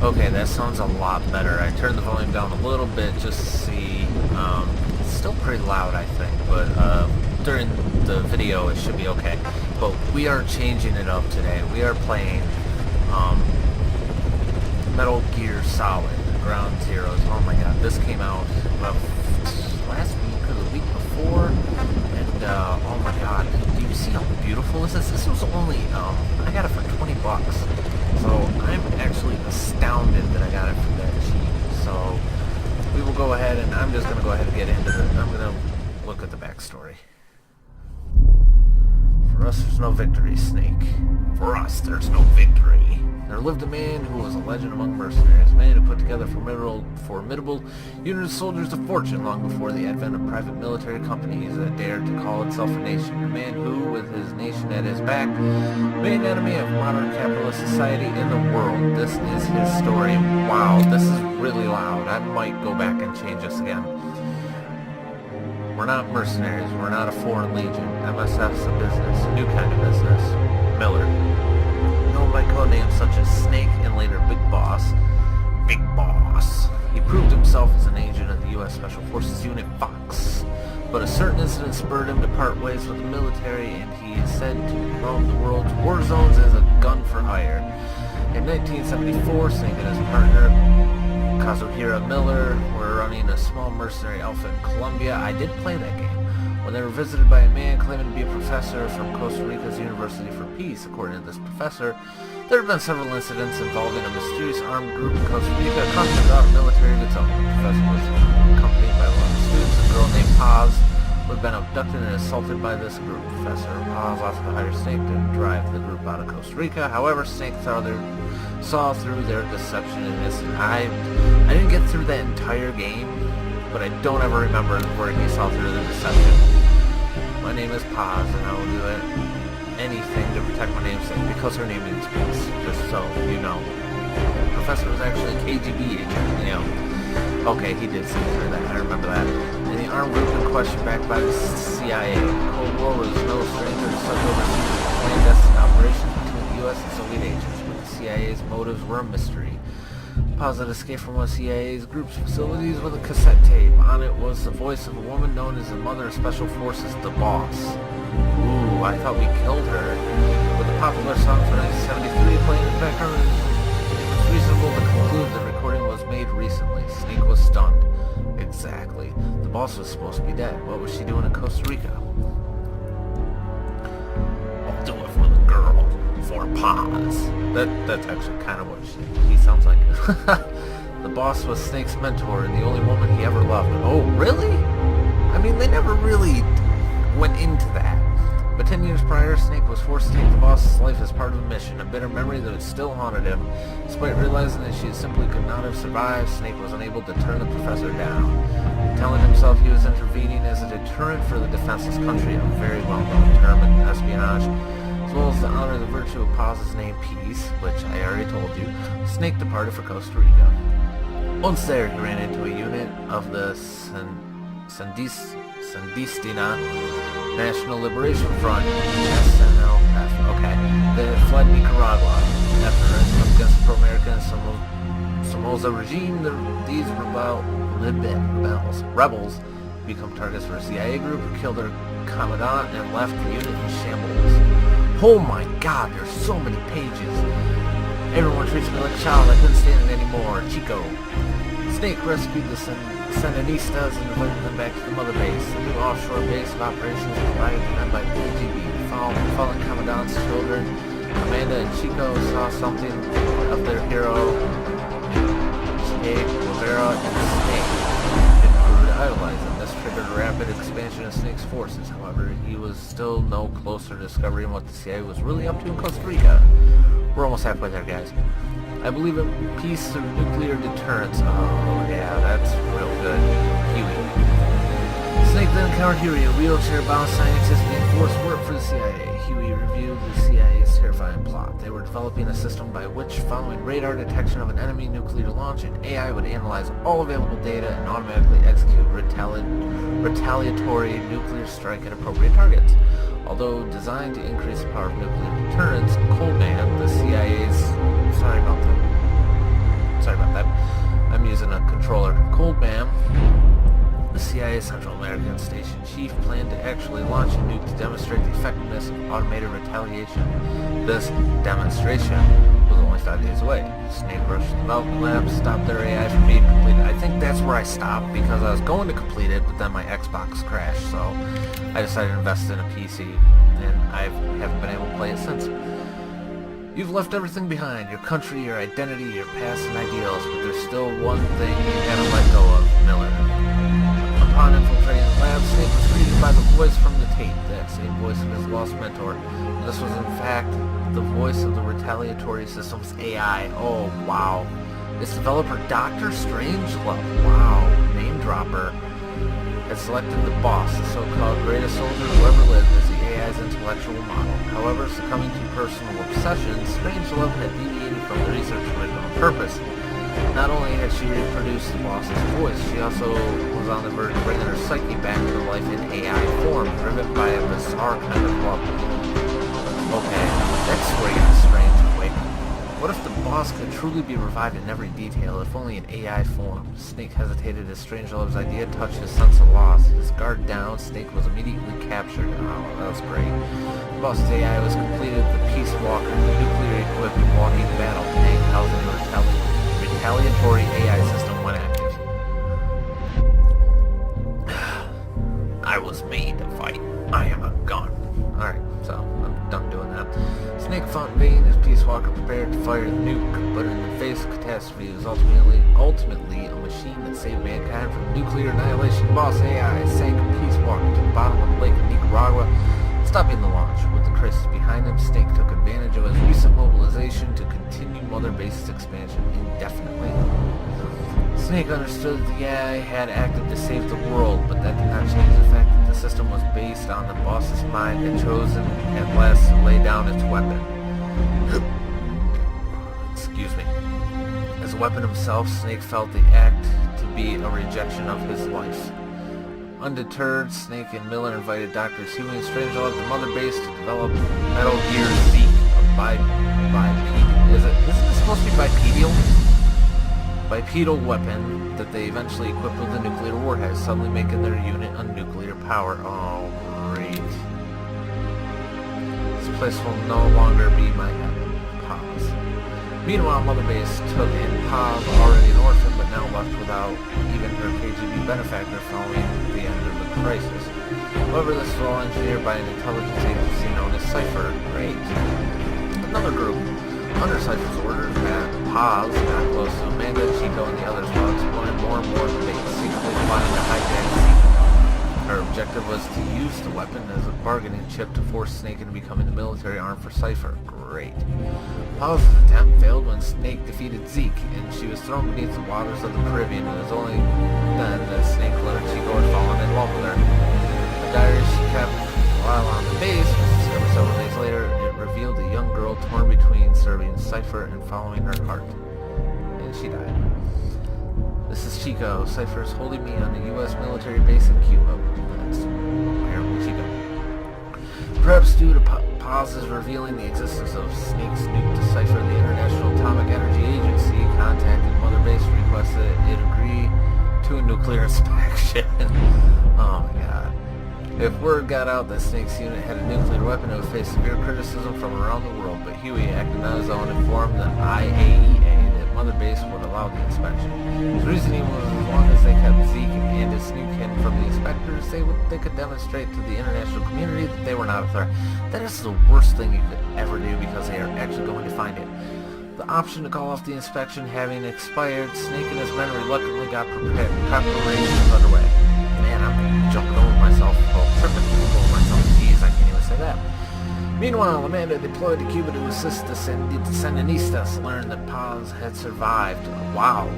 Okay, that sounds a lot better. I turned the volume down a little bit just to see. It's still pretty loud, I think, but during the video it should be okay. But we are changing it up today. We are playing Metal Gear Solid Ground Zeroes. Oh my god, this came out last week or the week before, and oh my god, do you see how beautiful this is? This was only, I got it for 20 bucks. So I'm actually astounded that I got it for that cheap. So we will go ahead, and I'm just going to go ahead and get into it. I'm going to look at the backstory. For us, there's no victory, Snake. For us, there's no victory. There lived a man who was a legend among mercenaries, a man who put together formidable unit of soldiers of fortune long before the advent of private military companies that dared to call itself a nation. A man who, with his nation at his back, made an enemy of modern capitalist society in the world. This is his story. Wow, this is really loud. I might go back and change this again. We're not mercenaries. We're not a foreign legion. MSF's a business, a new kind of business. Miller. Known by codenames such as Snake and later Big Boss. Big Boss. He proved himself as an agent of the U.S. Special Forces Unit Fox. But a certain incident spurred him to part ways with the military, and he is said to roam the world's war zones as a gun for hire. In 1974, Snake and his partner, Kazuhira Miller, were running a small mercenary outfit in Colombia. I did play that game. When they were visited by a man claiming to be a professor from Costa Rica's University for Peace. According to this professor, there have been several incidents involving a mysterious armed group in Costa Rica accompanied without a military of its own. The professor was accompanied by a lot of students. A girl named Paz who had been abducted and assaulted by this group. Professor Paz offered to hire Snake to drive the group out of Costa Rica. However, Snake saw through their deception and I didn't get through that entire game, but I don't ever remember where he saw through the deception. My name is Paz, and I will do anything to protect my namesake, because her name means peace, just so you know. The professor was actually a KGB agent, you know. Okay, he did see through that, I remember that. And the armed group in question backed by the CIA. The Cold War was no stranger to such overseas clandestine operations between the U.S. and Soviet agents, but the CIA's motives were a mystery. Paz had escaped from one of CIA's group's facilities with a cassette tape. On it was the voice of a woman known as the Mother of Special Forces, the Boss. Ooh, I thought we killed her. With the popular song from 1973 playing in the background, it's reasonable to conclude the recording was made recently. Snake was stunned. Exactly. The Boss was supposed to be dead. What was she doing in Costa Rica? I'll do it for the girl. For Paz. That's actually kind of what he sounds like. The Boss was Snake's mentor and the only woman he ever loved. Oh, really? I mean, they never really went into that. But 10 years prior, Snake was forced to take the Boss's life as part of a mission, a bitter memory that still haunted him. Despite realizing that she simply could not have survived, Snake was unable to turn the professor down. Telling himself he was intervening as a deterrent for the defenseless country, a very well-known term in espionage, as well as to honor the virtue of Paz's name, Peace, which I already told you, Snake departed for Costa Rica. Once there, he ran into a unit of the Sandistina National Liberation Front, SNLF, okay, that had fled Nicaragua. After rising up against the pro-American Somoza regime, these rebels become targets for a CIA group who killed their commandant and left the unit in shambles. Oh my god, there's so many pages. Everyone treats me like a child. I couldn't stand it anymore. Chico. Snake rescued the Sandinistas and invited them back to the mother base. The new offshore base of operations provided to them by the KGB. Fallen commandant's children, Amanda and Chico, saw something of their hero, Che Guevara, and Snake, and grew to idolize him. This triggered a rapid expansion of Snake's forces. However, he was still no closer to discovering what the CIA was really up to in Costa Rica. We're almost halfway there, guys. I believe in peace through nuclear deterrence. Oh, yeah, that's real good. Huey. Snake then encountered Huey, a wheelchair-bound scientist being forced to work for the CIA. Huey reviewed the CIA's terrifying plot. They were developing a system by which, following radar detection of an enemy nuclear launch, an AI would analyze all available data and automatically execute retaliatory nuclear strike at appropriate targets. Although designed to increase the power of nuclear deterrence, Coldman, the CIA's... Sorry about that. Central American Station chief planned to actually launch a nuke to demonstrate the effectiveness of automated retaliation. This demonstration was only 5 days away. Snake rushed the development lab to stop their AI from being completed. I think that's where I stopped because I was going to complete it, but then my Xbox crashed, so I decided to invest in a PC, and I haven't been able to play it since. You've left everything behind, your country, your identity, your past and ideals, but there's still one thing you haven't let go of, Miller. Upon infiltrating the lab, Snake was greeted by the voice from the tape, that same voice of his lost mentor. This was in fact the voice of the retaliatory system's AI. Oh, wow. Its developer, Dr. Strangelove, wow, name dropper, had selected the boss, the so-called greatest soldier who ever lived, as the AI's intellectual model. However, succumbing to personal obsessions, Strangelove had deviated from the research original purpose. Not only had she reproduced the boss's voice, she also was on the verge of bringing her psyche back to life in AI form, driven by a bizarre kind of love. Okay, that's where it gets strange. Wait, what if the boss could truly be revived in every detail, if only in AI form? Snake hesitated as Strangelove's idea touched his sense of loss. His guard down, Snake was immediately captured. Oh, that was great. The boss's AI was completed, the Peace Walker, the nuclear-equipped walking battle tank housing the retaliatory AI system when active. I was made to fight. I am a gun. Alright, so I'm done doing that. Snake fought in vain as Peace Walker prepared to fire the nuke, but in the face of catastrophe, it was ultimately a machine that saved mankind from nuclear annihilation. The boss AI sank Peace Walker to the bottom of the lake in Nicaragua, stopping the launch. With the crisis behind him, Snake took advantage of his recent mobilization to continue Mother Base's expansion indefinitely. Snake understood that the AI had acted to save the world, but that did not change the fact that the system was based on the boss's mind and chosen at last to lay down its weapon. Excuse me. As a weapon himself, Snake felt the act to be a rejection of his life. Undeterred, Snake and Miller invited Drs. Huey and Strangelove to Mother Base to develop Metal Gear Zeke, isn't this supposed to be bipedal weapon that they eventually equipped with a nuclear warhead, suddenly making their unit a nuclear power. Oh, great. This place will no longer be my heaven. Paz. Meanwhile, Mother Base took in Paz, already an orphan, but now left without even her KGB benefactor following the end of the crisis. However, this was all engineered by an intelligence agency known as Cypher. Great. Another group, under Cypher's orders, Paz got close to Amanda, Chico, and the others while exploring more and more of the base, secretly plotting to hijack Zeke. Her objective was to use the weapon as a bargaining chip to force Snake into becoming the military arm for Cypher. Great. Paz's attempt failed when Snake defeated Zeke, and she was thrown beneath the waters of the Caribbean. It was only then that Snake learned Chico had fallen in love with her. The diary she kept while on the base was discovered several days later. It revealed a young girl torn between serving Cypher and following her heart. And she died. This is Chico. Cypher is holding me on a U.S. military base in Cuba. That's apparently Chico. Perhaps due to Paz's revealing the existence of Snake's nuke to Cypher, the International Atomic Energy Agency contacted Mother Base to request that it agree to a nuclear inspection. Oh my god. If word got out that Snake's unit had a nuclear weapon, it would face severe criticism from around the world, but Huey, acting on his own, informed the IAEA that Mother Base would allow the inspection. His reasoning was as long as they kept Zeke and his nuke hidden from the inspectors, they could demonstrate to the international community that they were not a threat. That is the worst thing you could ever do because they are actually going to find it. The option to call off the inspection having expired, Snake and his men reluctantly got preparations underway. Man, I'm jumping over myself. Tripping over myself. Jeez, I can't even say that. Meanwhile, Amanda, deployed to Cuba to assist the Sandinistas, learned that Paz had survived. Wow.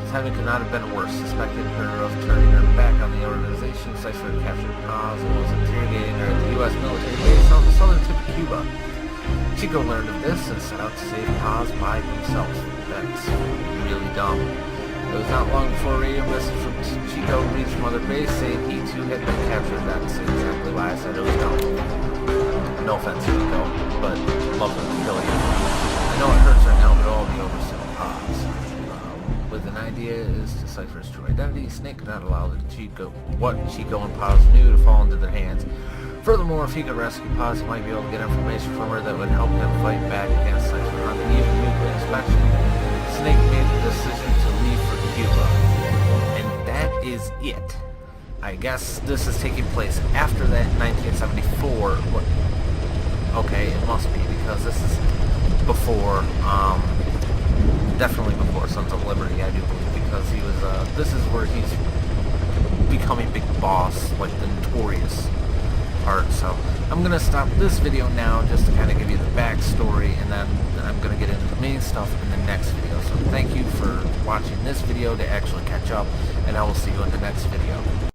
Timing could not have been worse. Suspected her of turning her back on the organization. Cypher captured Paz and was interrogating her at the U.S. military base on the southern tip of Cuba. Chico learned of this and set out to save Paz by himself. That's really dumb. It was not long before a radio message from Chico reached Mother Base saying he too had been captured. That's exactly why I said it was dumb. No offense, Chico, but love them to kill you. I know it hurts right now, but it'll all be over soon. Paz. With the idea is to decipher his true identity. Snake could not allow what Chico and Paz knew to fall into their hands. Furthermore, if he could rescue Paz, he might be able to get information from her that would help him fight back against Cypher. On the eve of nuclear inspection, Snake made the decision to leave for Cuba. And that is it. I guess this is taking place after that in 1974. Okay, it must be, because this is before, definitely before Sons of Liberty, I do believe, because he was, this is where he's becoming big boss, like the Notorious part. So I'm going to stop this video now just to kind of give you the backstory, and then I'm going to get into the main stuff in the next video. So thank you for watching this video to actually catch up, and I will see you in the next video.